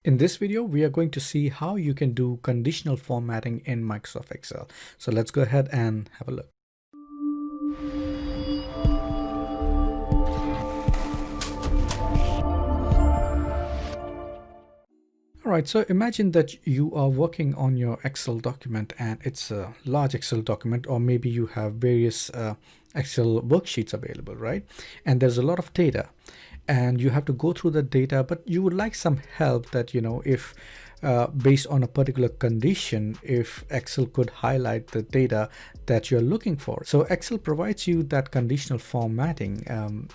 In this video, we are going to see how you can do conditional formatting in Microsoft Excel. So let's go ahead and have a look. All right, so imagine that you are working on your Excel document and it's a large Excel document, or maybe you have various Excel worksheets available, right? And there's a lot of data and you have to go through the data, but you would like some help that, if based on a particular condition, if Excel could highlight the data that you're looking for. So Excel provides you that conditional formatting,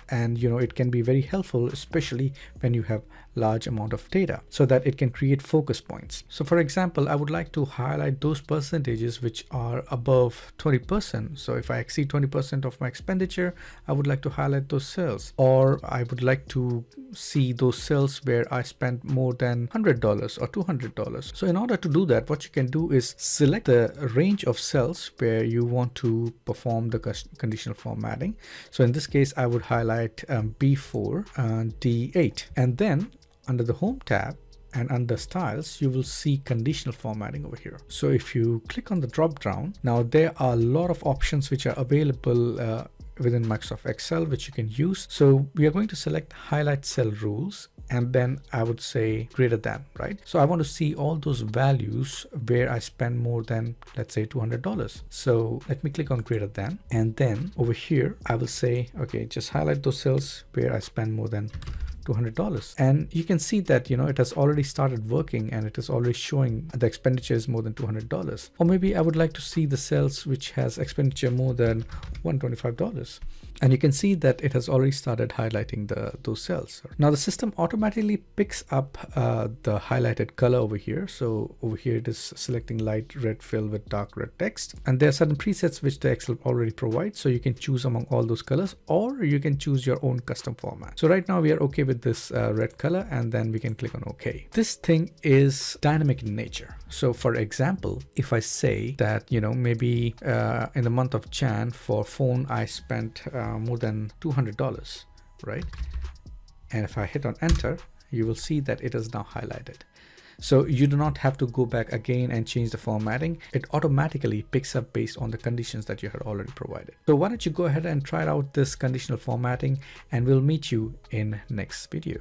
and it can be very helpful, especially when you have large amount of data, so that it can create focus points. So for example, I would like to highlight those percentages which are above 20%. So if I exceed 20% of my expenditure, I would like to highlight those cells, or I would like to see those cells where I spent more than $100 or $200. So in order to do that, what you can do is select the range of cells where you want to perform the conditional formatting. So in this case, I would highlight B4 and D8, and then under the Home tab and under Styles, you will see conditional formatting over here. So if you click on the drop down, now there are a lot of options which are available within Microsoft Excel which you can use. So we are going to select highlight cell rules, and then I would say greater than, right? So I want to see all those values where I spend more than, let's say, $200. So let me click on greater than, and then over here I will say, okay, just highlight those cells where I spend more than $200, and you can see that it has already started working and it is already showing the expenditure is more than $200. Or maybe I would like to see the cells which has expenditure more than $125, and you can see that it has already started highlighting those cells. Now the system automatically picks up the highlighted color over here. So over here it is selecting light red fill with dark red text, and there are certain presets which the Excel already provides, so you can choose among all those colors, or you can choose your own custom format. So right now we are okay with this red color, and then we can click on OK. This thing is dynamic in nature. So for example, if I say that maybe in the month of Jan for phone I spent more than $200, right? And if I hit on enter, you will see that it is now highlighted. So you do not have to go back again and change the formatting. It automatically picks up based on the conditions that you had already provided. So why don't you go ahead and try out this conditional formatting, and we'll meet you in next video.